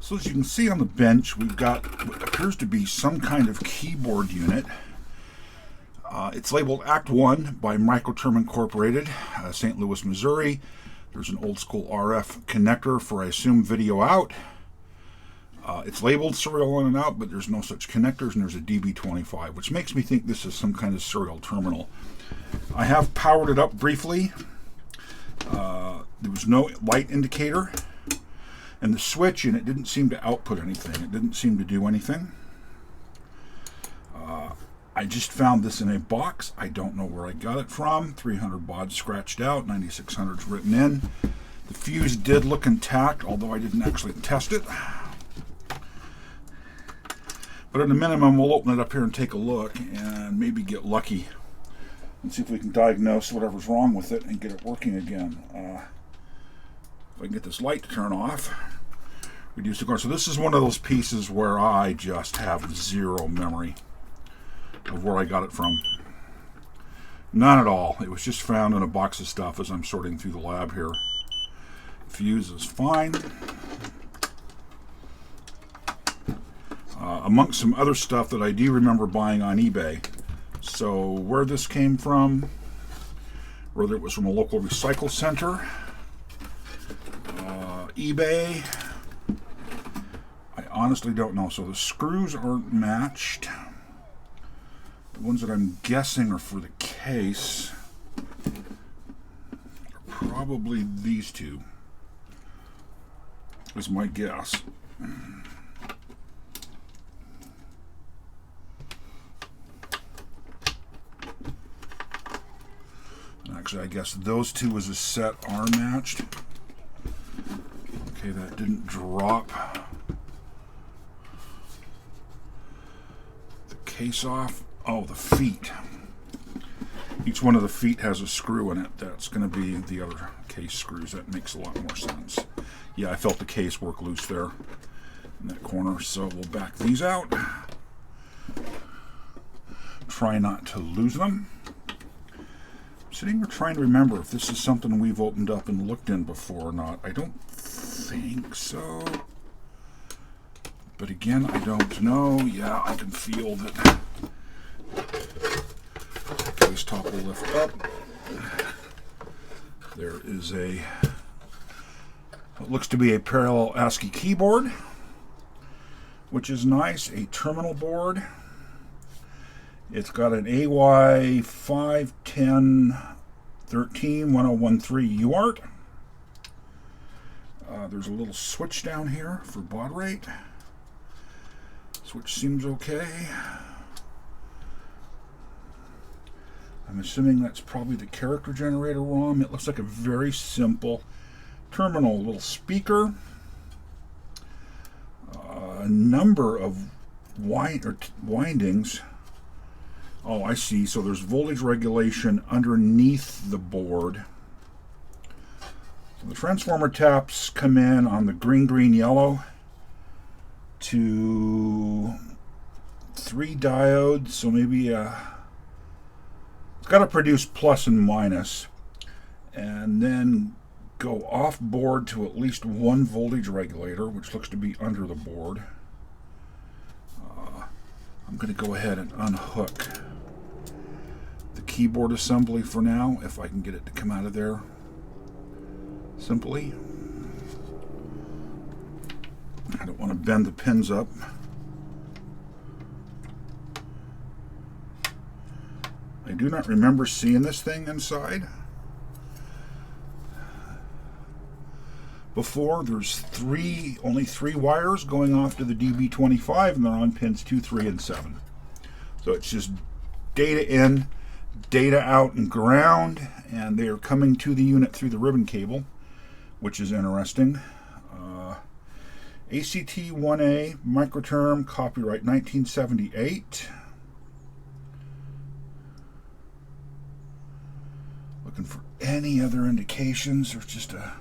So as you can see on the bench, we've got what appears to be some kind of keyboard unit. It's labeled ACT-1 by Microterm Incorporated, St. Louis, Missouri. There's an old school RF connector for, I assume, video out. It's labeled serial in and out, but there's no such connectors, and there's a DB25, which makes me think this is some kind of serial terminal. I have powered it up briefly. There was no light indicator, and the switch in it didn't seem to output anything. It didn't seem to do anything. I just found this in a box. I don't know where I got it from. 300 baud scratched out, 9600's written in. The fuse did look intact, although I didn't actually test it. But at a minimum, we'll open it up here and take a look and maybe get lucky and see if we can diagnose whatever's wrong with it and get it working again. If I can get this light to turn off, reduce the current. So this is one of those pieces where I just have zero memory of where I got it from. None at all. It was just found in a box of stuff as I'm sorting through the lab here. Fuse is fine. Amongst some other stuff that I do remember buying on eBay. So where this came from, whether it was from a local recycle center, eBay, I honestly don't know. So the screws aren't matched. The ones that I'm guessing are for the case are probably these two, is my guess. Actually, I guess those two as a set are matched. Okay, that didn't drop the case off. Oh, the feet. Each one of the feet has a screw in it. That's going to be the other case screws. That makes a lot more sense. Yeah, I felt the case work loose there in that corner, so we'll back these out. Try not to lose them. I'm sitting here trying to remember if this is something we've opened up and looked in before or not. I don't think so. But again, I don't know. Yeah, I can feel that. Case top will lift up. There is what looks to be a parallel ASCII keyboard, which is nice. A terminal board. It's got an AY510131013 UART. There's a little switch down here for baud rate. Switch seems okay. I'm assuming that's probably the character generator ROM. It looks like a very simple terminal. Little speaker. A number of windings. Oh, I see. So there's voltage regulation underneath the board. So the transformer taps come in on the green, green, yellow to 3 diodes. So maybe it's got to produce plus and minus, and then go off board to at least 1 voltage regulator, which looks to be under the board. I'm going to go ahead and unhook the keyboard assembly for now, if I can get it to come out of there simply. I don't want to bend the pins up. I do not remember seeing this thing inside before. There's only three wires going off to the DB25, and they're on pins 2, 3, and 7. So it's just data in, data out, and ground, and they are coming to the unit through the ribbon cable, which is interesting. ACT-1A, Microterm, copyright 1978. Looking for any other indications. There's just a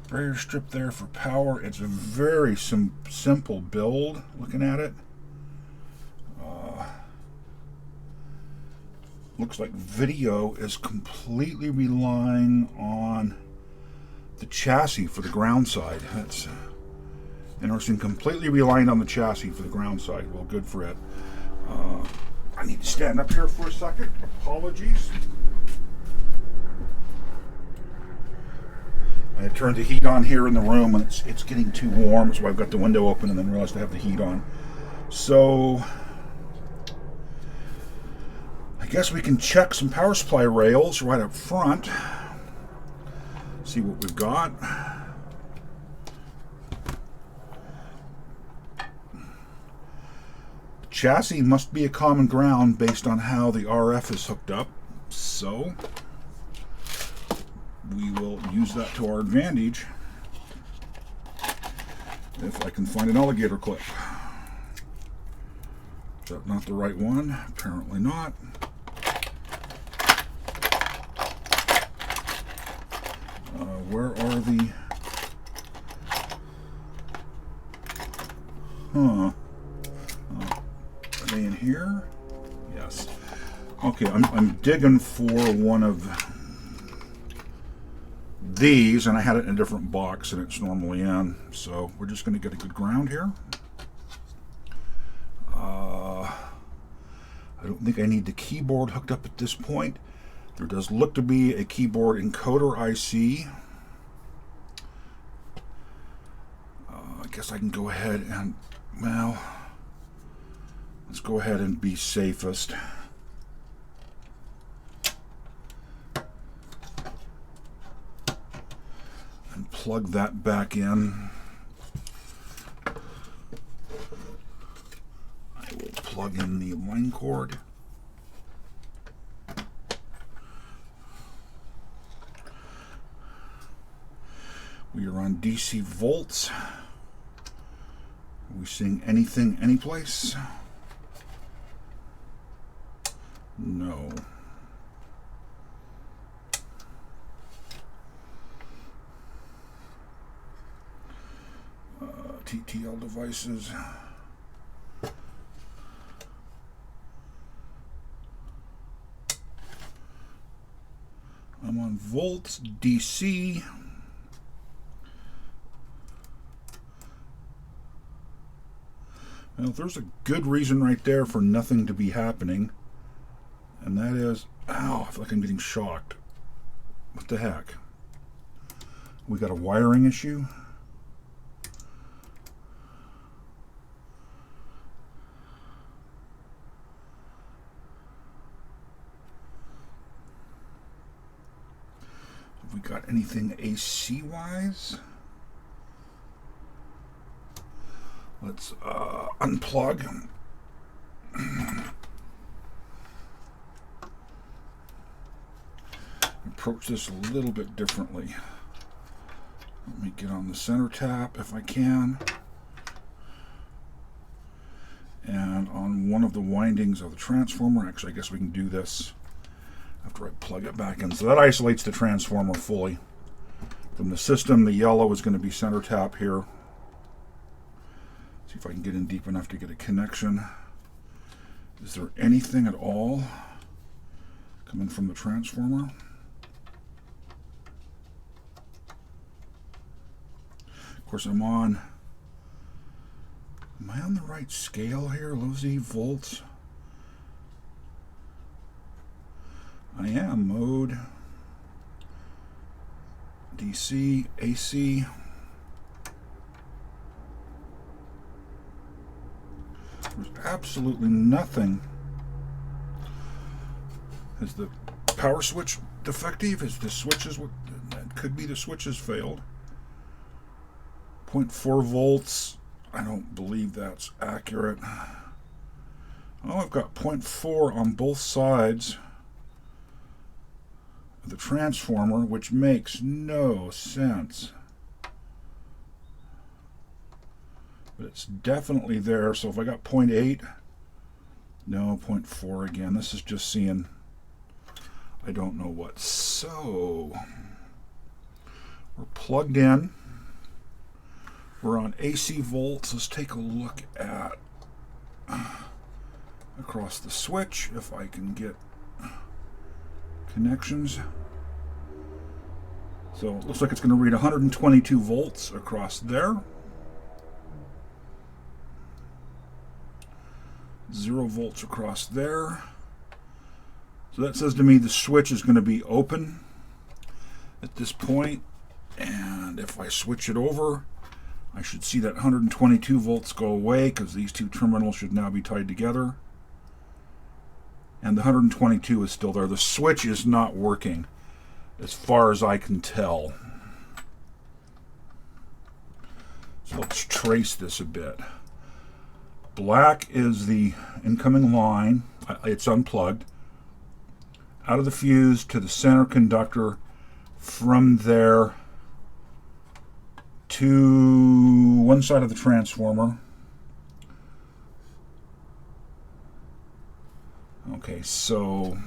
barrier strip there for power. It's a very simple build, looking at it. Looks like video is completely relying on the chassis for the ground side. That's Interesting, completely reliant on the chassis for the ground side. Well, good for it. I need to stand up here for a second. Apologies. I turned the heat on here in the room, and it's getting too warm, so I've got the window open and then realized I have the heat on. So I guess we can check some power supply rails right up front. See what we've got. Chassis must be a common ground based on how the RF is hooked up, so we will use that to our advantage if I can find an alligator clip. Is that not the right one? Apparently not. Where are the... Are they in here? Yes. Okay, I'm digging for one of these, and I had it in a different box than it's normally in, so we're just going to get a good ground here. I don't think I need the keyboard hooked up at this point. There does look to be a keyboard encoder IC. I guess I can go ahead and, well, let's go ahead and be safest. And plug that back in. I will plug in the line cord. We are on DC volts. Are we seeing anything anyplace? No. TTL devices. I'm on volts, DC. Well, there's a good reason right there for nothing to be happening. And that is, ow, I feel like I'm getting shocked. What the heck? We got a wiring issue. Have we got anything AC-wise? Let's unplug. Approach this a little bit differently. Let me get on the center tap if I can. And on one of the windings of the transformer, actually I guess we can do this after I plug it back in. So that isolates the transformer fully from the system. The yellow is going to be center tap here. See if I can get in deep enough to get a connection. Is there anything at all coming from the transformer? Of course, am I on the right scale here? Low Z volts. I am. Mode, DC, AC. There's absolutely nothing. Is the power switch defective? Is the switches, that could be the switches failed. 0.4 volts. I don't believe that's accurate. Oh, I've got 0.4 on both sides of the transformer, which makes no sense. But it's definitely there. So if I got 0.8, no, 0.4 again. This is just seeing, I don't know what. So we're plugged in. We're on AC volts. Let's take a look at across the switch if I can get connections. So it looks like it's going to read 122 volts across there. 0 volts across there. So that says to me the switch is going to be open at this point, and if I switch it over, I should see that 122 volts go away because these two terminals should now be tied together. And the 122 is still there. The switch is not working as far as I can tell. So let's trace this a bit. Black is the incoming line. It's unplugged. Out of the fuse to the center conductor, from there to one side of the transformer. Okay, so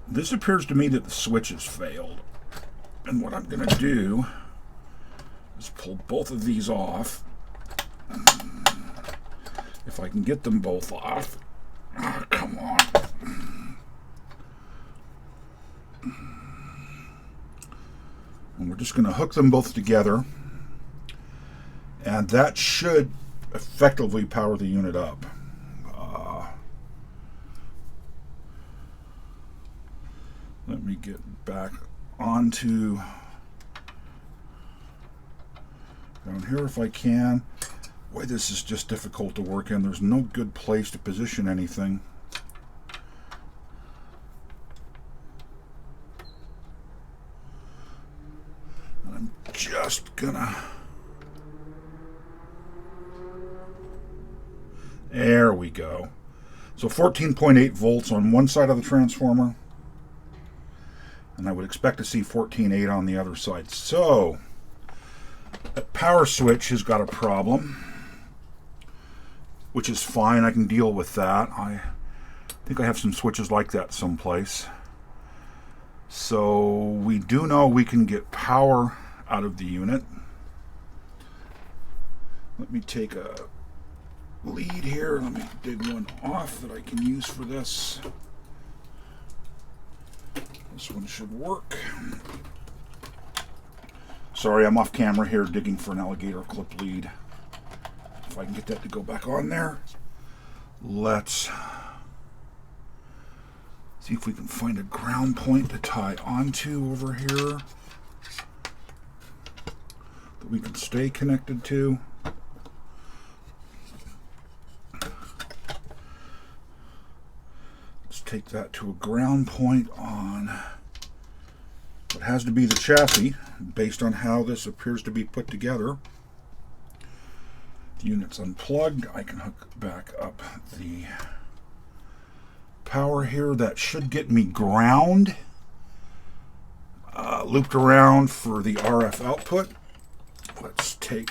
this appears to me that the switch has failed. And what I'm going to do is pull both of these off. If I can get them both off. Oh, come on. And we're just going to hook them both together. And that should effectively power the unit up. Let me get back onto down here if I can. Boy, this is just difficult to work in. There's no good place to position anything. And I'm just gonna... There we go. So 14.8 volts on one side of the transformer. And I would expect to see 14.8 on the other side. So, that power switch has got a problem, which is fine. I can deal with that. I think I have some switches like that someplace. So, we do know we can get power out of the unit. Let me take a lead here. Let me dig one off that I can use for this. This one should work. Sorry, I'm off camera here digging for an alligator clip lead. If I can get that to go back on there. Let's see if we can find a ground point to tie onto over here that we can stay connected to. Take that to a ground point on what has to be the chassis based on how this appears to be put together. The unit's unplugged. I can hook back up the power here. That should get me ground looped around for the RF output. Let's take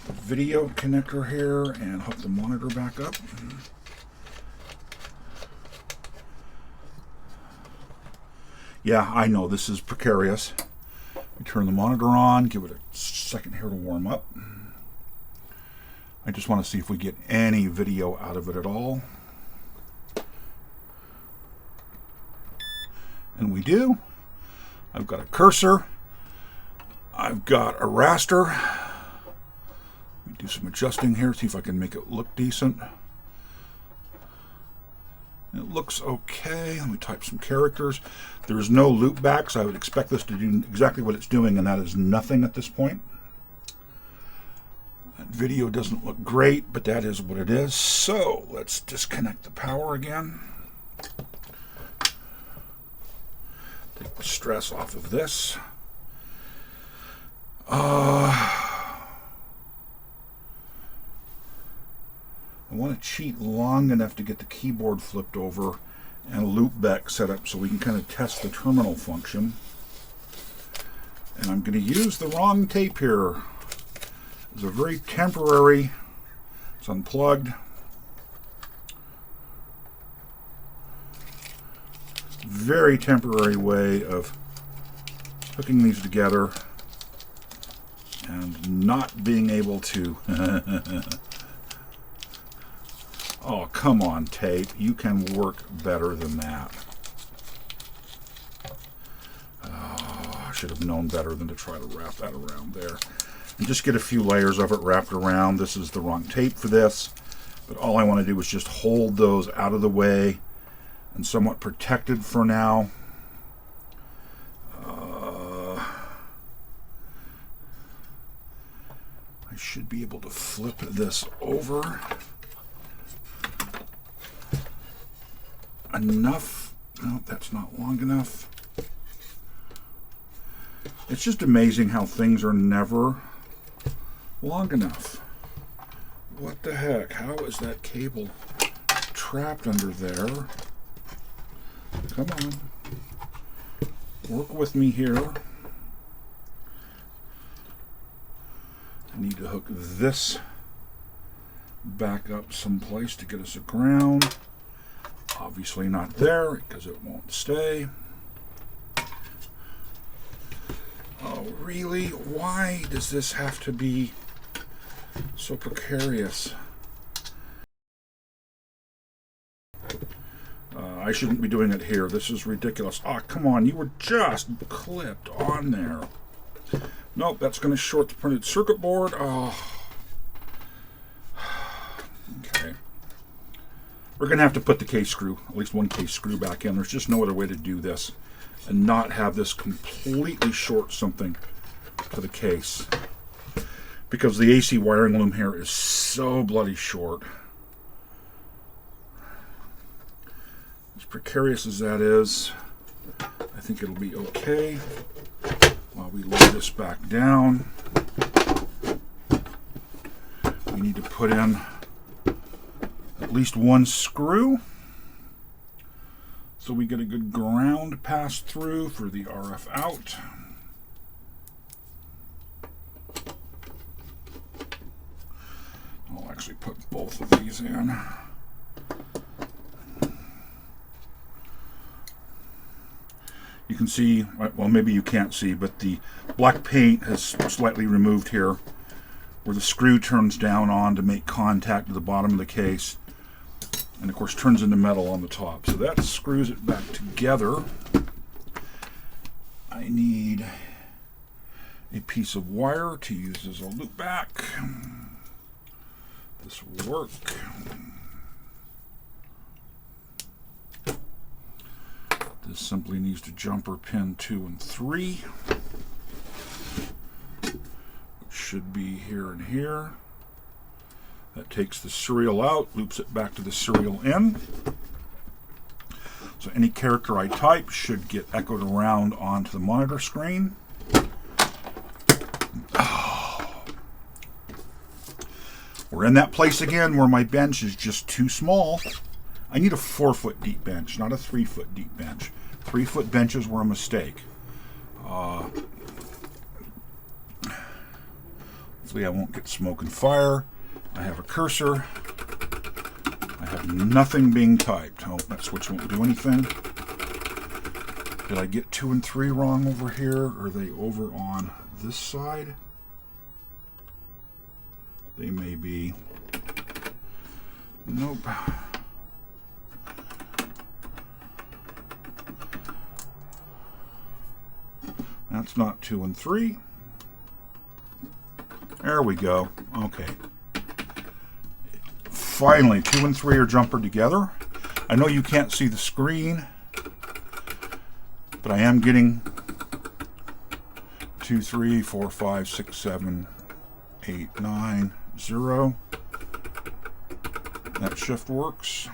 the video connector here and hook the monitor back up. Yeah, I know this is precarious. We turn the monitor on, give it a second here to warm up. I just want to see if we get any video out of it at all. And we do. I've got a cursor. I've got a raster. Let me do some adjusting here, see if I can make it look decent. It looks okay. Let me type some characters. There is no loopback, so I would expect this to do exactly what it's doing, and that is nothing at this point. That video doesn't look great, but that is what it is. So let's disconnect the power again. Take the stress off of this. I want to cheat long enough to get the keyboard flipped over and a loopback set up so we can kind of test the terminal function. And I'm going to use the wrong tape here. It's a very temporary, it's unplugged. Very temporary way of hooking these together and not being able to oh, come on, tape. You can work better than that. Oh, I should have known better than to try to wrap that around there. And just get a few layers of it wrapped around. This is the wrong tape for this. But all I want to do is just hold those out of the way and somewhat protected for now. I should be able to flip this over enough. No, that's not long enough. It's just amazing how things are never long enough. What the heck? How is that cable trapped under there? Come on. Work with me here. I need to hook this back up someplace to get us a ground. Obviously not there because it won't stay. Oh, really? Why does this have to be so precarious? I shouldn't be doing it here. This is ridiculous. Oh, come on. You were just clipped on there. Nope, that's going to short the printed circuit board. Oh. Okay. We're going to have to put the case screw, at least one case screw back in. There's just no other way to do this and not have this completely short something to the case. Because the AC wiring loom here is so bloody short. As precarious as that is, I think it'll be okay. While we load this back down, we need to put in at least one screw so we get a good ground pass through for the RF out. I'll actually put both of these in. You can see, well, maybe you can't see, but the black paint has slightly removed here where the screw turns down on to make contact with the bottom of the case, and of course turns into metal on the top. So that screws it back together. I need a piece of wire to use as a loop back. This will work. This simply needs to jumper pin 2 and 3, which should be here and here. That takes the serial out, loops it back to the serial in. So any character I type should get echoed around onto the monitor screen. Oh. We're in that place again where my bench is just too small. I need a 4-foot deep bench, not a 3-foot deep bench. 3-foot benches were a mistake. Hopefully I won't get smoke and fire. I have a cursor. I have nothing being typed. Oh, that switch won't do anything. Did I get 2 and 3 wrong over here? Are they over on this side? They may be. Nope. That's not 2 and 3. There we go. Okay. Finally, 2 and 3 are jumpered together. I know you can't see the screen, but I am getting 2, 3, 4, 5, 6, 7, 8, 9, 0. That shift works.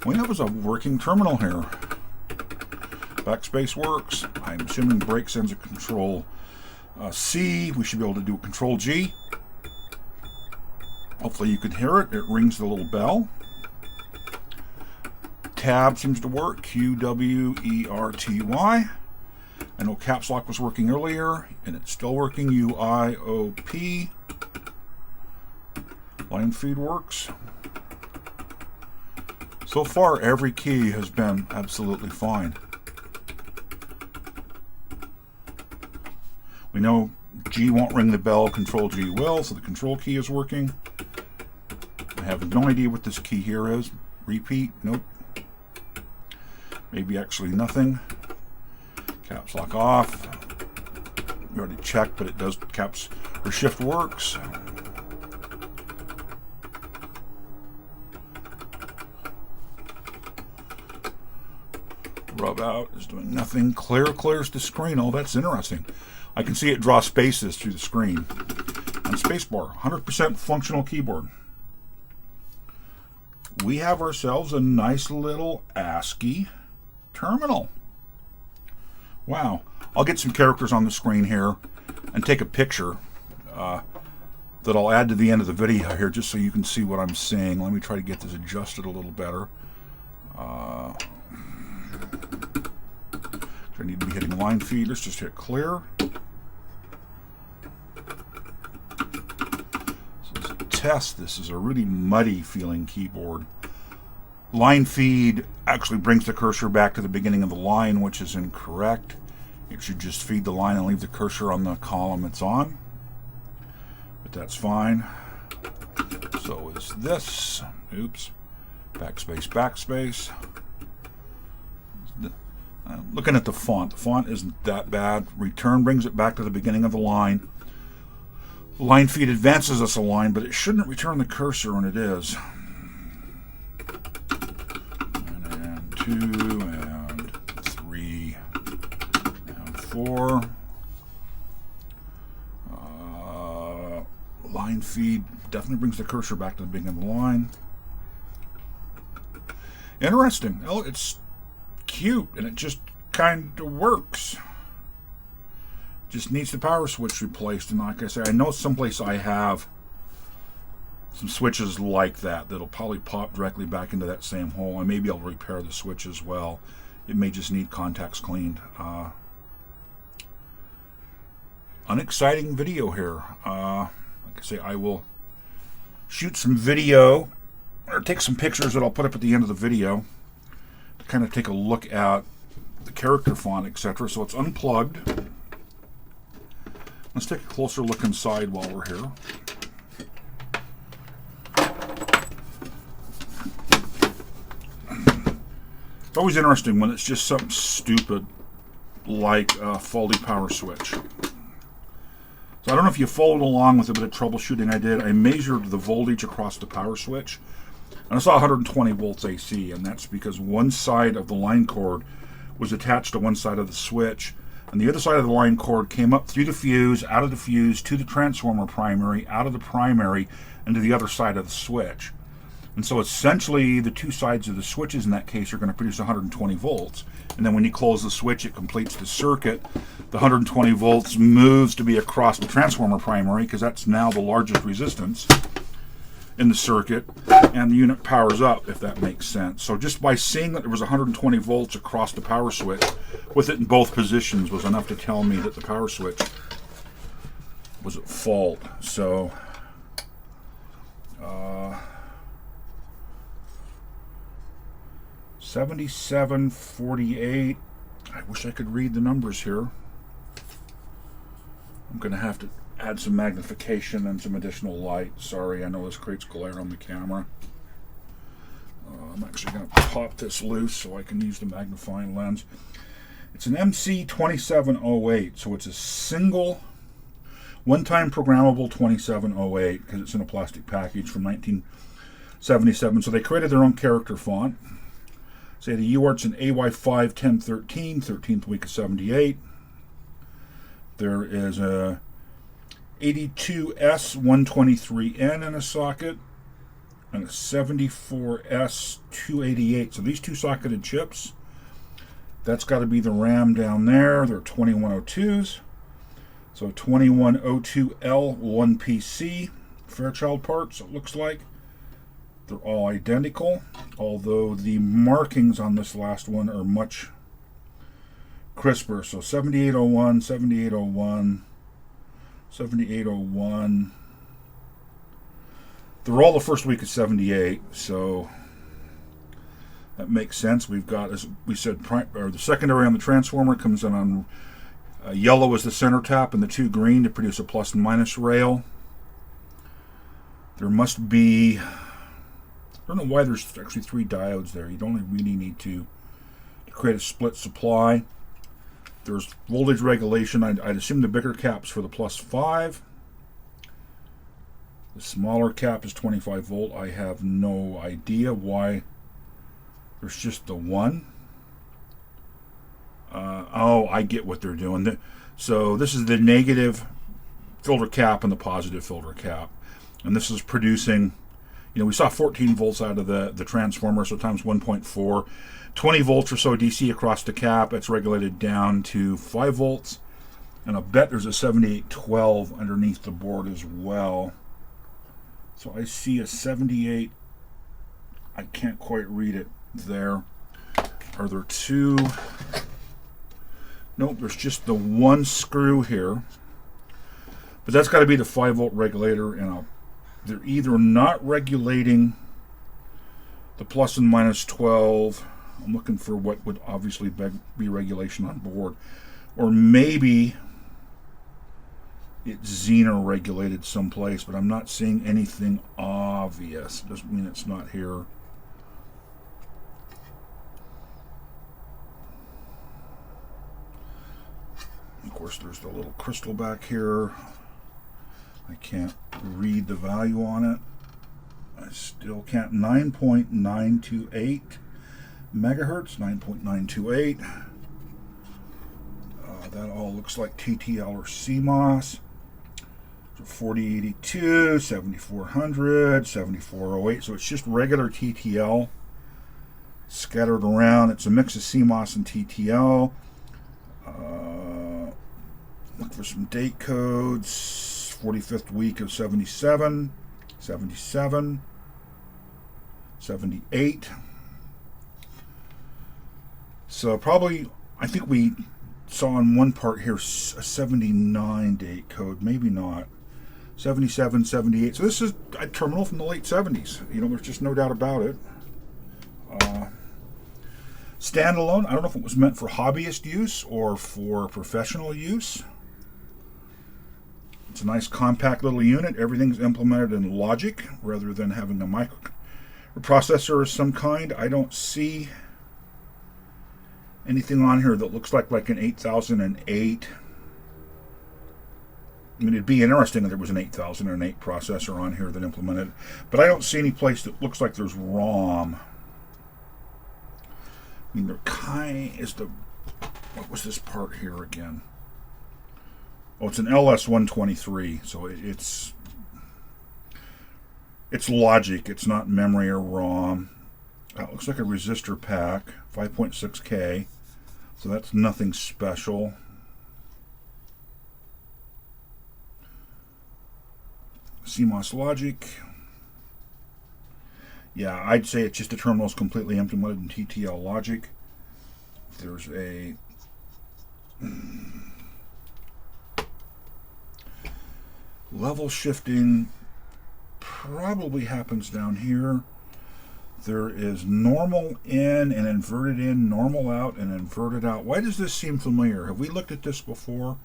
We have a working terminal here. Backspace works. I'm assuming brake sends a control C. We should be able to do a control G. Hopefully you can hear it. It rings the little bell. Tab seems to work. Q, W, E, R, T, Y. I know caps lock was working earlier, and it's still working. U, I, O, P. Line feed works. So far, every key has been absolutely fine. We know G won't ring the bell, Control G will, so the control key is working. I have no idea what this key here is. Repeat, nope. Maybe actually nothing. Caps lock off. We already checked, but it does. Caps or shift works. rub out is doing nothing. Clears the screen. Oh, that's interesting. I can see it draw spaces through the screen. And spacebar, 100% functional keyboard. We have ourselves a nice little ASCII terminal. Wow. I'll get some characters on the screen here and take a picture that I'll add to the end of the video here just so you can see what I'm seeing. Let me try to get this adjusted a little better. I need to be hitting line feed. Let's just hit clear. So as a test, this is a really muddy feeling keyboard. Line feed actually brings the cursor back to the beginning of the line, which is incorrect. It should just feed the line and leave the cursor on the column it's on. But that's fine. So is this. Oops. Backspace, backspace. Looking at the font isn't that bad. Return brings it back to the beginning of the line. Line feed advances us a line, but it shouldn't return the cursor when it is. And 2, and 3, and 4. Line feed definitely brings the cursor back to the beginning of the line. Interesting. Oh, it's cute, and it just kind of works. Just needs the power switch replaced, and like I say, I know someplace I have some switches like that that'll probably pop directly back into that same hole. I may be able to repair the switch as well. It may just need contacts cleaned. Unexciting video here. Like I say, I will shoot some video or take some pictures that I'll put up at the end of the video to kind of take a look at the character font, etc. So it's unplugged. Let's take a closer look inside while we're here. It's always interesting when it's just something stupid like a faulty power switch. So I don't know if you followed along with a bit of troubleshooting I did. I measured the voltage across the power switch, and I saw 120 volts AC, and that's because one side of the line cord was attached to one side of the switch, and the other side of the line cord came up through the fuse, out of the fuse, to the transformer primary, out of the primary, and to the other side of the switch. And so essentially the two sides of the switches in that case are going to produce 120 volts. And then when you close the switch, it completes the circuit. The 120 volts moves to be across the transformer primary, because that's now the largest resistance in the circuit, and the unit powers up, if that makes sense. So just by seeing that there was 120 volts across the power switch with it in both positions was enough to tell me that the power switch was at fault. So 7748. I wish I could read the numbers here. I'm going to have to add some magnification and some additional light. Sorry, I know this creates glare on the camera. I'm actually going to pop this loose so I can use the magnifying lens. It's an MC2708, so it's a single, one-time programmable 2708, because it's in a plastic package from 1977. So they created their own character font. Say the UART's an AY5 1013, 13th week of 78. There is a 82S123N in a socket and a 74S288. So these two socketed chips, that's got to be the RAM down there. They're 2102s. So 2102L1PC Fairchild parts, it looks like. They're all identical, although the markings on this last one are much crisper. So 7801, 7801, 7801. They're all the first week of 78, so that makes sense. We've got, as we said, the secondary on the transformer comes in on yellow as the center tap and the two green to produce a plus and minus rail. There must be, I don't know why there's actually 3 diodes there. You'd only really need to create a split supply. There's voltage regulation. I'd assume the bigger cap's for the plus 5. The smaller cap is 25 volt. I have no idea why there's just the one. Oh, I get what they're doing. So this is the negative filter cap and the positive filter cap. And this is producing, we saw 14 volts out of the transformer, so times 1.4. 20 volts or so DC across the cap. It's regulated down to 5 volts. And I bet there's a 7812 underneath the board as well. So I see a 78. I can't quite read it there. Are there two? Nope, there's just the one screw here. But that's got to be the 5 volt regulator, and they're either not regulating the plus and minus 12. I'm looking for what would obviously be regulation on board. Or maybe it's Zener regulated someplace, but I'm not seeing anything obvious. Doesn't mean it's not here. Of course, there's the little crystal back here. I can't read the value on it. I still can't. 9.928 megahertz, 9.928. That all looks like TTL or CMOS. So 4082, 7400, 7408. So it's just regular TTL scattered around. It's a mix of CMOS and TTL. Look for some date codes. 45th week of 77, 77, 78. So probably, I think we saw on one part here a 79 date code, maybe not. 77, 78. So this is a terminal from the late 70s. There's just no doubt about it. Standalone, I don't know if it was meant for hobbyist use or for professional use. It's a nice compact little unit. Everything's implemented in logic rather than having a microprocessor of some kind. I don't see anything on here that looks like an 8008. I mean, it'd be interesting if there was an 8008 processor on here that implemented it, but I don't see any place that looks like there's ROM. I mean, what was this part here again? Oh, it's an LS123, so it's logic. It's not memory or ROM. That looks like a resistor pack, 5.6K, so that's nothing special. CMOS logic. Yeah, I'd say it's just the terminal is completely implemented in TTL logic. There's a level shifting, probably happens down here. There is normal in and inverted in, normal out and inverted out. Why does this seem familiar? Have we looked at this before?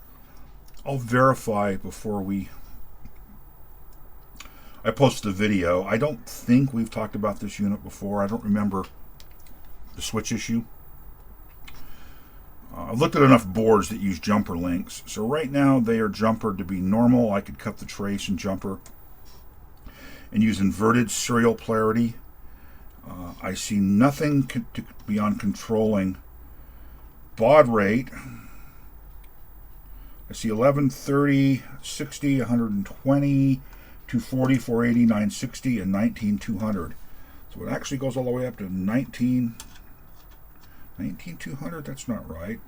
I'll verify before I post the video. I don't think we've talked about this unit before. I don't remember the switch issue. I've looked at enough boards that use jumper links. So right now they are jumpered to be normal. I could cut the trace and jumper and use inverted serial polarity. I see nothing beyond controlling baud rate. I see 11, 30, 60, 120, 240, 480, 960, and 19200. So it actually goes all the way up to 19200. That's not right.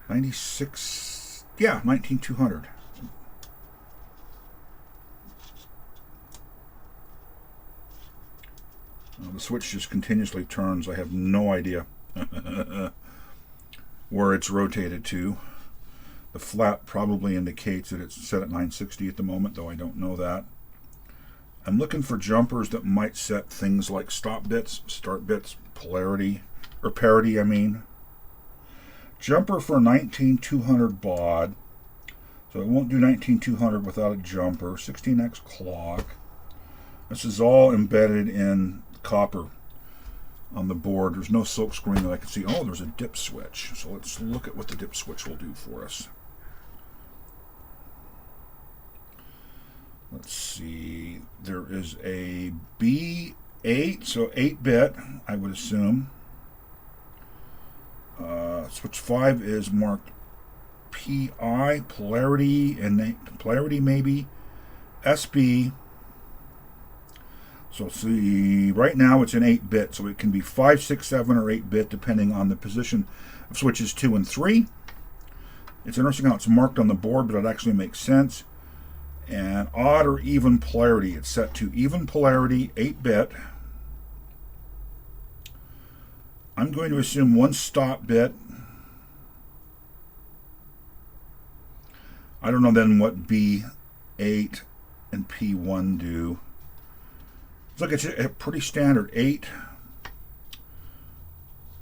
96. Yeah, 19200. The switch just continuously turns. I have no idea where it's rotated to. The flap probably indicates that it's set at 960 at the moment, though I don't know that. I'm looking for jumpers that might set things like stop bits, start bits, polarity, or parity, I mean. Jumper for 19200 baud. So it won't do 19200 without a jumper. 16x clock. This is all embedded in copper on the board. There's no silk screen that I can see. Oh, there's a dip switch. So let's look at what the dip switch will do for us. Let's see. There is a B8, so 8-bit, I would assume. Switch 5 is marked PI, polarity, and polarity maybe, SB. So see, right now it's an 8-bit, so it can be 5, 6, 7, or 8-bit depending on the position of switches 2 and 3. It's interesting how it's marked on the board, but it actually makes sense. And odd or even polarity, it's set to even polarity, 8-bit. I'm going to assume one stop bit. I don't know then what B8 and P1 do. Look, it's a pretty standard 8.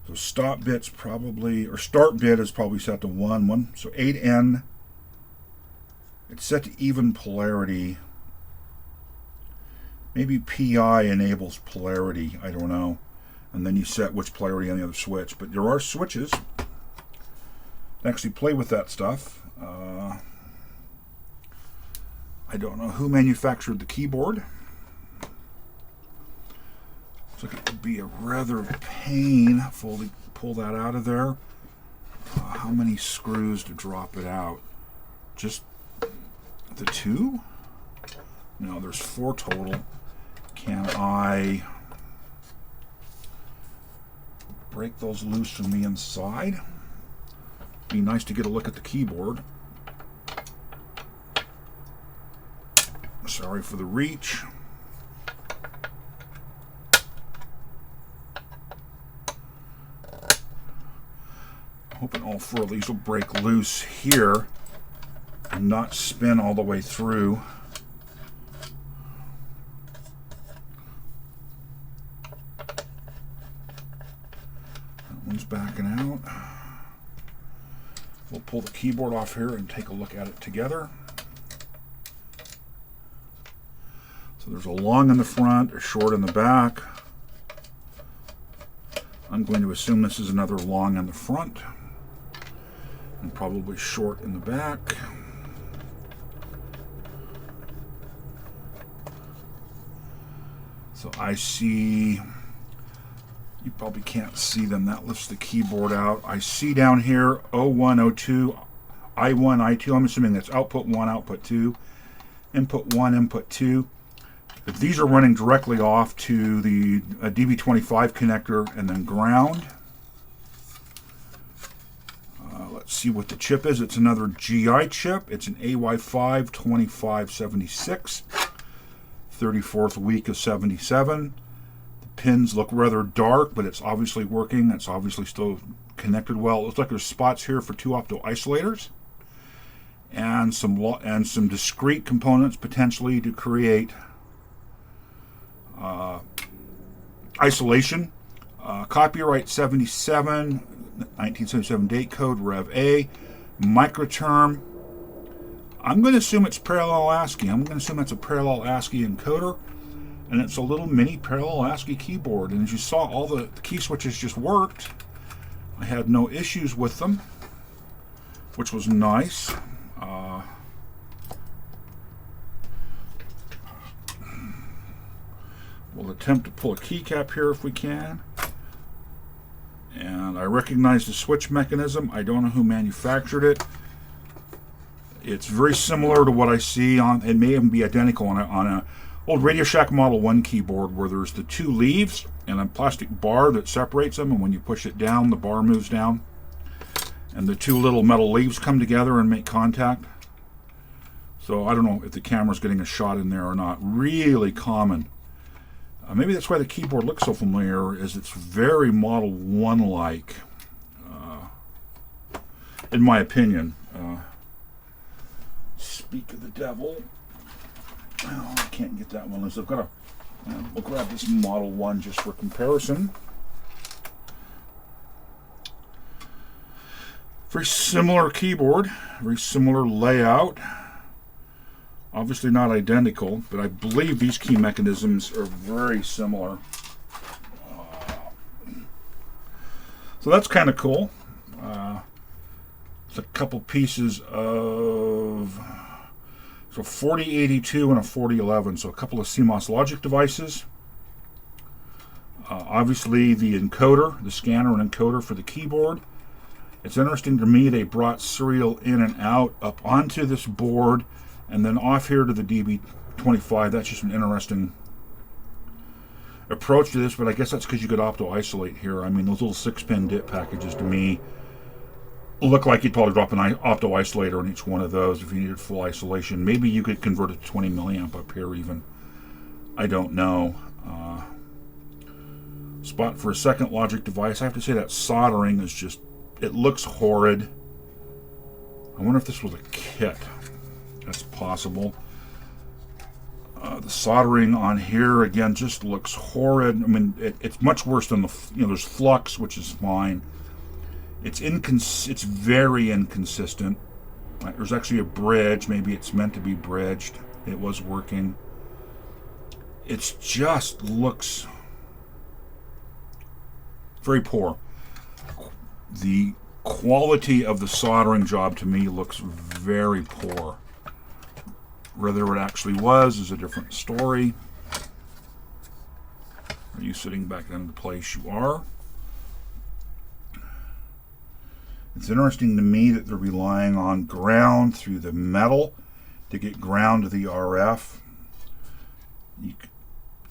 So stop bit's probably, or start bit is probably set to 1. So 8N. It's set to even polarity. Maybe PI enables polarity. I don't know. And then you set which polarity on the other switch. But there are switches that actually play with that stuff. I don't know who manufactured the keyboard. Looks like it would be a rather painful to pull that out of there. How many screws to drop it out? Just the 2? No, there's 4 total. Can I break those loose from the inside? Be nice to get a look at the keyboard. Sorry for the reach. Hoping all 4 of these will break loose here and not spin all the way through. That one's backing out. We'll pull the keyboard off here and take a look at it together. So there's a long in the front, a short in the back. I'm going to assume this is another long in the front and probably short in the back. So I see, you probably can't see them, that lifts the keyboard out. I see down here O1, O2, I1, I2. I'm assuming that's output 1, output 2, input 1, input 2. If these are running directly off to the DB25 connector and then ground. Let's see what the chip is. It's another GI chip. It's an AY5 2576, 34th week of 77. The pins look rather dark, but it's obviously working. It's obviously still connected well. It looks like there's spots here for 2 opto isolators and some discrete components potentially to create isolation. Copyright 77, 1977 date code, Rev A, microterm. I'm going to assume it's parallel ASCII. I'm going to assume that's a parallel ASCII encoder, and it's a little mini parallel ASCII keyboard. And as you saw, all the key switches just worked. I had no issues with them, which was nice. We'll attempt to pull a keycap here if we can. And I recognize the switch mechanism. I don't know who manufactured it. It's very similar to what I see on, it may even be identical on a old Radio Shack Model 1 keyboard where there's the 2 leaves and a plastic bar that separates them, and when you push it down, the bar moves down. And the 2 little metal leaves come together and make contact. So I don't know if the camera's getting a shot in there or not. Really common. Maybe that's why the keyboard looks so familiar, is it's very Model 1-like, in my opinion. Speak of the devil. Oh, I can't get that one loose. I've got to, we'll grab this Model 1 just for comparison. Very similar keyboard, very similar layout. Obviously not identical, but I believe these key mechanisms are very similar. So that's kind of cool. It's a couple pieces of, so 4082 and a 4011, so a couple of CMOS logic devices. Obviously the encoder, the scanner and encoder for the keyboard. It's interesting to me they brought serial in and out up onto this board and then off here to the DB25. That's just an interesting approach to this, but I guess that's because you could opto-isolate here. I mean, those little 6-pin DIP packages to me look like you'd probably drop an opto-isolator on each one of those if you needed full isolation. Maybe you could convert it to 20 milliamp up here even. I don't know. Spot for a second logic device. I have to say that soldering is just, it looks horrid. I wonder if this was a kit. That's possible. The soldering on here again just looks horrid. I mean, it's much worse than the, there's flux, which is fine. It's very inconsistent. There's actually a bridge. Maybe it's meant to be bridged. It was working. It just looks very poor. The quality of the soldering job to me looks very poor. Whether it actually was is a different story. Are you sitting back in the place you are? It's interesting to me that they're relying on ground through the metal to get ground to the RF.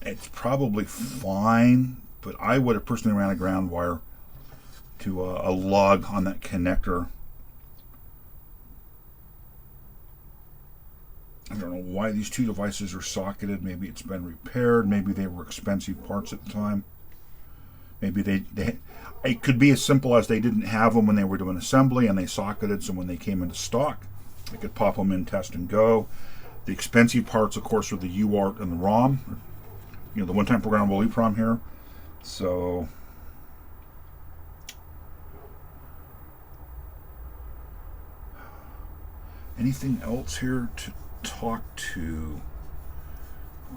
It's probably fine, but I would have personally ran a ground wire to a lug on that connector. I don't know why these two devices are socketed. Maybe it's been repaired. Maybe they were expensive parts at the time. Maybe it could be as simple as they didn't have them when they were doing assembly and they socketed, so when they came into stock, they could pop them in, test and go. The expensive parts, of course, are the UART and the ROM. The one-time programmable EEPROM here. So anything else here to talk to?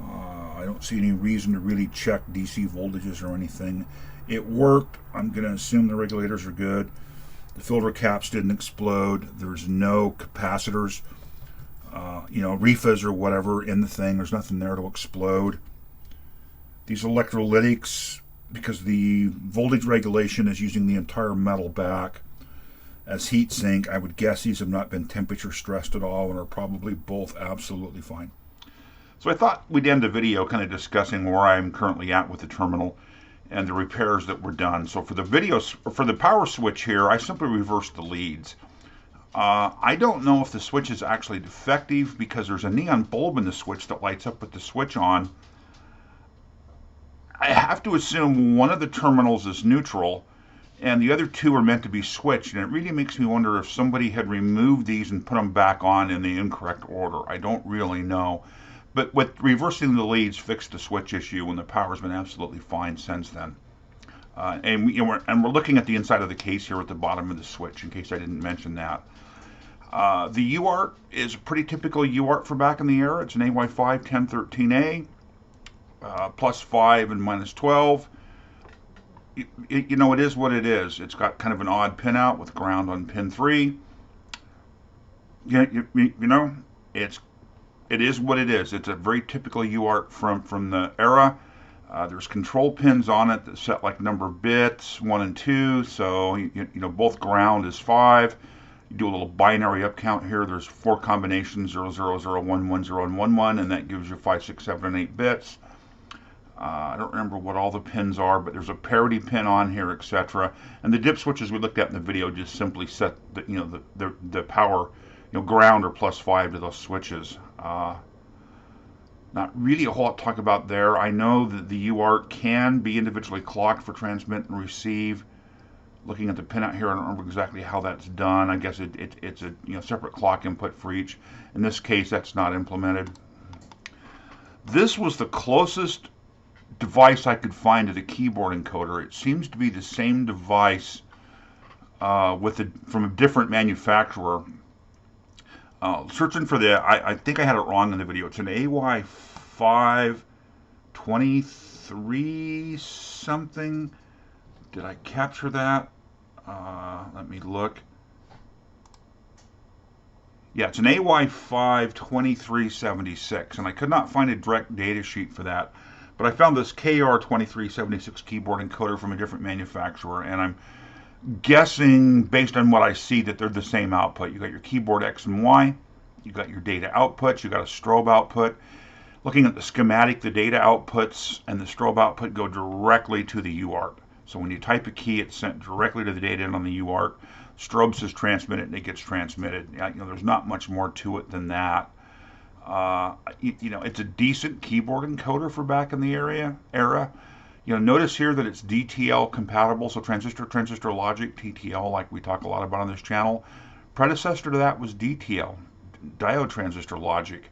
I don't see any reason to really check DC voltages or anything. It worked. I'm going to assume the regulators are good. The filter caps didn't explode. There's no capacitors, refas or whatever in the thing. There's nothing there to explode. These electrolytics, because the voltage regulation is using the entire metal back as heat sink, I would guess these have not been temperature stressed at all and are probably both absolutely fine. So I thought we'd end the video kind of discussing where I'm currently at with the terminal and the repairs that were done. So for the power switch here, I simply reversed the leads. I don't know if the switch is actually defective because there's a neon bulb in the switch that lights up with the switch on. I have to assume one of the terminals is neutral and the other two are meant to be switched, and it really makes me wonder if somebody had removed these and put them back on in the incorrect order. I don't really know. But with reversing the leads fixed the switch issue, and the power's been absolutely fine since then. And we're looking at the inside of the case here at the bottom of the switch, in case I didn't mention that. The UART is a pretty typical UART for back in the era. It's an AY5 1013A, plus 5 and minus 12. It is what it is. It's got kind of an odd pinout with ground on pin 3. It is what it is. It's a very typical UART from the era. There's control pins on it that set like number of bits, 1 and 2. So both ground is 5. You do a little binary up count here. There's 4 combinations: 0, 0, 0, 1, 1, 0, and 1, 1, and that gives you 5, 6, 7, and 8 bits. I don't remember what all the pins are, but there's a parity pin on here, etc. And the dip switches we looked at in the video just simply set the power, ground or plus 5 to those switches. Not really a whole lot to talk about there. I know that the UART can be individually clocked for transmit and receive. Looking at the pinout here, I don't remember exactly how that's done. I guess it's a separate clock input for each. In this case, that's not implemented. This was the closest device I could find to the keyboard encoder. It seems to be the same device from a different manufacturer. Searching for I think I had it wrong in the video. It's an AY523 something. Did I capture that? Let me look. Yeah, it's an AY52376, and I could not find a direct data sheet for that. But I found this KR2376 keyboard encoder from a different manufacturer, and guessing based on what I see that they're the same output. You got your keyboard X and Y, you got your data outputs, you got a strobe output. Looking at the schematic, the data outputs and the strobe output go directly to the UART. So when you type a key, it's sent directly to the data in on the UART. Strobe says transmit it, and it gets transmitted. There's not much more to it than that. It's a decent keyboard encoder for back in the era. Notice here that it's DTL compatible, so transistor logic, TTL, like we talk a lot about on this channel. Predecessor to that was DTL, diode transistor logic,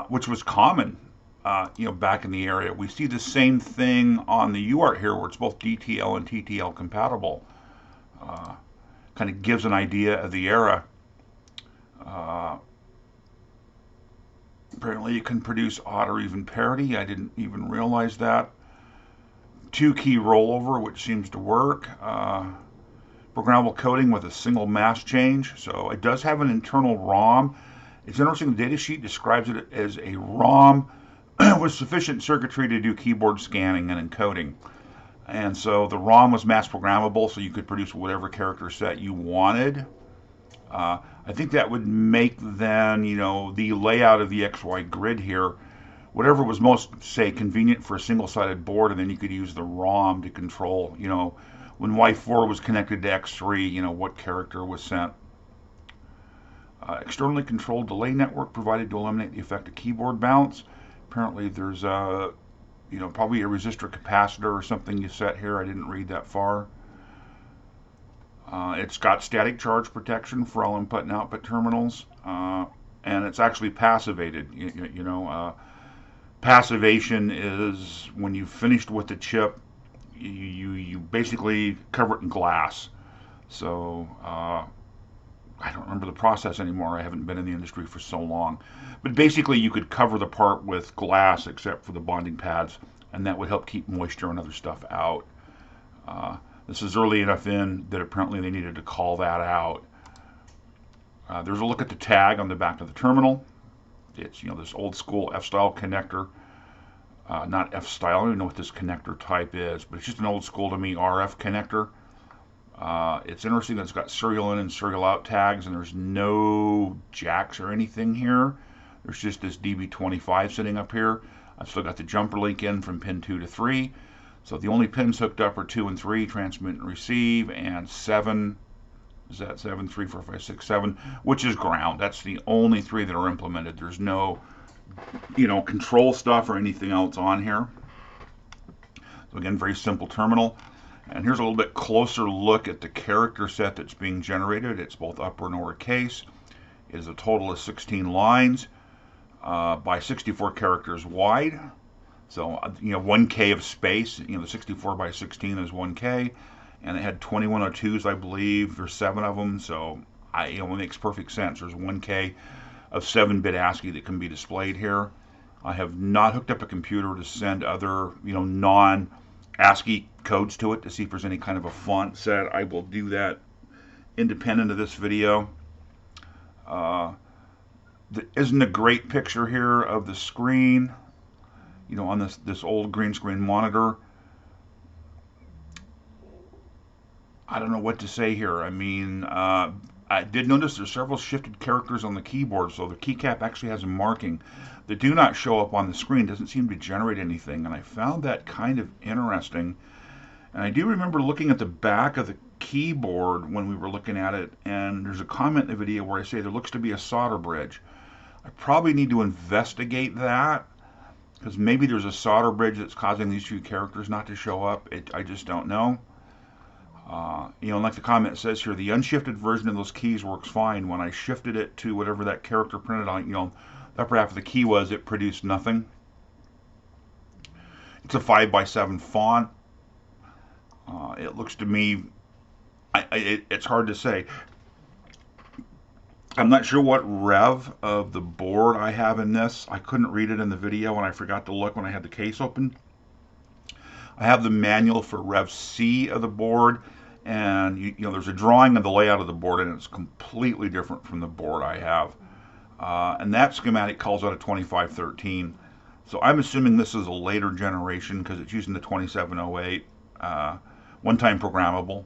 which was common, back in the area. We see the same thing on the UART here, where it's both DTL and TTL compatible. Kind of gives an idea of the era. Apparently it can produce odd or even parity. I didn't even realize that. 2-key rollover, which seems to work. Programmable coding with a single mask change. So it does have an internal ROM. It's interesting, the datasheet describes it as a ROM with sufficient circuitry to do keyboard scanning and encoding. And so the ROM was mass programmable, so you could produce whatever character set you wanted. I think that would make then, the layout of the XY grid here, whatever was most, say, convenient for a single-sided board, and then you could use the ROM to control, when Y4 was connected to X3, what character was sent. Externally controlled delay network provided to eliminate the effect of keyboard bounce. Apparently there's probably a resistor capacitor or something you set here. I didn't read that far. It's got static charge protection for all input and output terminals, and it's actually passivated. Passivation is when you've finished with the chip, you basically cover it in glass. So I don't remember the process anymore. I haven't been in the industry for so long. But basically you could cover the part with glass except for the bonding pads, and that would help keep moisture and other stuff out. This is early enough in that apparently they needed to call that out. There's a look at the tag on the back of the terminal. It's this old school F-style connector. Not F-style, I don't even know what this connector type is, but it's just an old school to me RF connector. It's interesting that it's got serial in and serial out tags, and there's no jacks or anything here. There's just this DB25 sitting up here. I've still got the jumper link in from pin 2 to 3. So the only pins hooked up are 2 and 3, transmit and receive, and 7, is that 7, 3, 4, 5, 6, 7, which is ground. That's the only 3 that are implemented. There's no, control stuff or anything else on here. So again, very simple terminal. And here's a little bit closer look at the character set that's being generated. It's both upper and lower case. It is a total of 16 lines by 64 characters wide. So, 1K of space, the 64 by 16 is 1K, and it had 2102s, I believe. There's 7 of them, so it makes perfect sense. There's 1K of 7-bit ASCII that can be displayed here. I have not hooked up a computer to send other, non-ASCII codes to it to see if there's any kind of a font set. I will do that independent of this video. Isn't a great picture here of the screen? On this old green screen monitor. I don't know what to say here. I mean, I did notice there's several shifted characters on the keyboard, so the keycap actually has a marking that do not show up on the screen. Doesn't seem to generate anything, and I found that kind of interesting. And I do remember looking at the back of the keyboard when we were looking at it, and there's a comment in the video where I say there looks to be a solder bridge. I probably need to investigate that, because maybe there's a solder bridge that's causing these 2 characters not to show up. I just don't know. Like the comment says here, the unshifted version of those keys works fine. When I shifted it to whatever that character printed on, the upper half of the key was, it produced nothing. It's a 5x7 font. It looks to me, it's hard to say. I'm not sure what rev of the board I have in this. I couldn't read it in the video, and I forgot to look when I had the case open. I have the manual for rev C of the board, and there's a drawing of the layout of the board, and it's completely different from the board I have. And that schematic calls out a 2513. So I'm assuming this is a later generation because it's using the 2708, one-time programmable.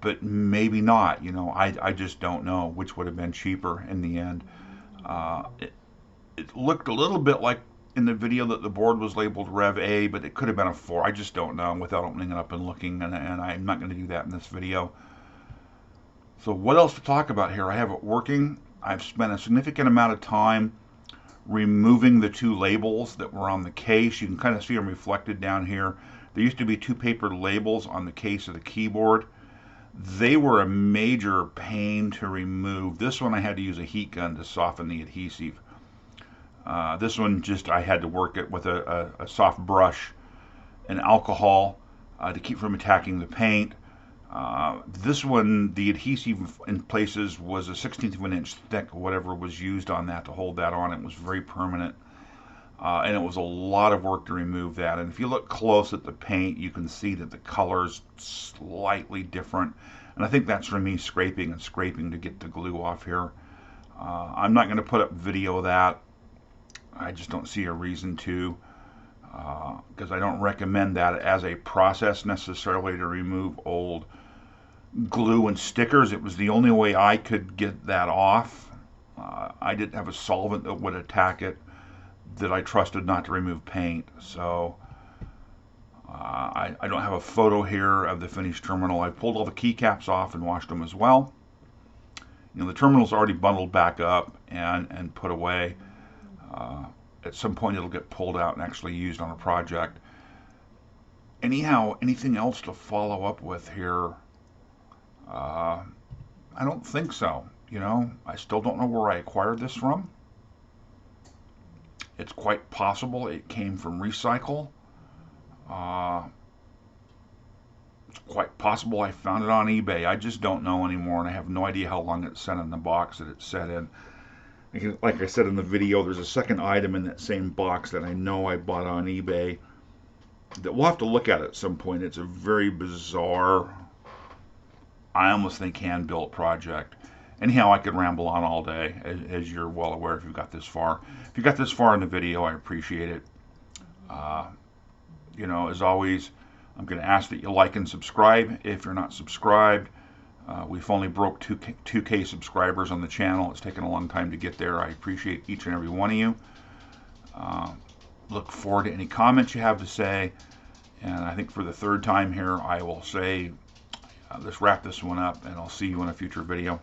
but maybe not. You know, I just don't know which would have been cheaper in the end. It looked a little bit like in the video that the board was labeled Rev A, but it could have been a 4. I just don't know without opening it up and looking, and I'm not going to do that in this video. So what else to talk about here? I have it working. I've spent a significant amount of time removing the 2 labels that were on the case. You can kind of see them reflected down here. There used to be 2 paper labels on the case of the keyboard. They were a major pain to remove. This one I had to use a heat gun to soften the adhesive. This one just I had to work it with a soft brush and alcohol to keep from attacking the paint. This one, the adhesive in places was a 1/16 of an inch thick, whatever was used on that to hold that on. It was very permanent. And it was a lot of work to remove that. And if you look close at the paint, you can see that the color's slightly different. And I think that's from me scraping and scraping to get the glue off here. I'm not going to put up video of that. I just don't see a reason to, because I don't recommend that as a process necessarily to remove old glue and stickers. It was the only way I could get that off. I didn't have a solvent that would attack it that I trusted not to remove paint. So I don't have a photo here of the finished terminal. I pulled all the keycaps off and washed them as well. You know, the terminal's already bundled back up and put away. At some point it'll get pulled out and actually used on a project. Anyhow, anything else to follow up with here? I don't think so. You know, I still don't know where I acquired this from. It's quite possible it came from Recycle. It's quite possible I found it on eBay. I just don't know anymore, and I have no idea how long it's set in the box that it's set in. Like I said in the video, there's a second item in that same box that I know I bought on eBay that we'll have to look at some point. It's a very bizarre, I almost think hand-built project. Anyhow, I could ramble on all day, as you're well aware if you've got this far. If you got this far in the video, I appreciate it. You know, as always, I'm going to ask that you like and subscribe if you're not subscribed. We've only broke 2K subscribers on the channel. It's taken a long time to get there. I appreciate each and every one of you. Look forward to any comments you have to say. And I think for the 3rd time here, I will say, let's wrap this one up, and I'll see you in a future video.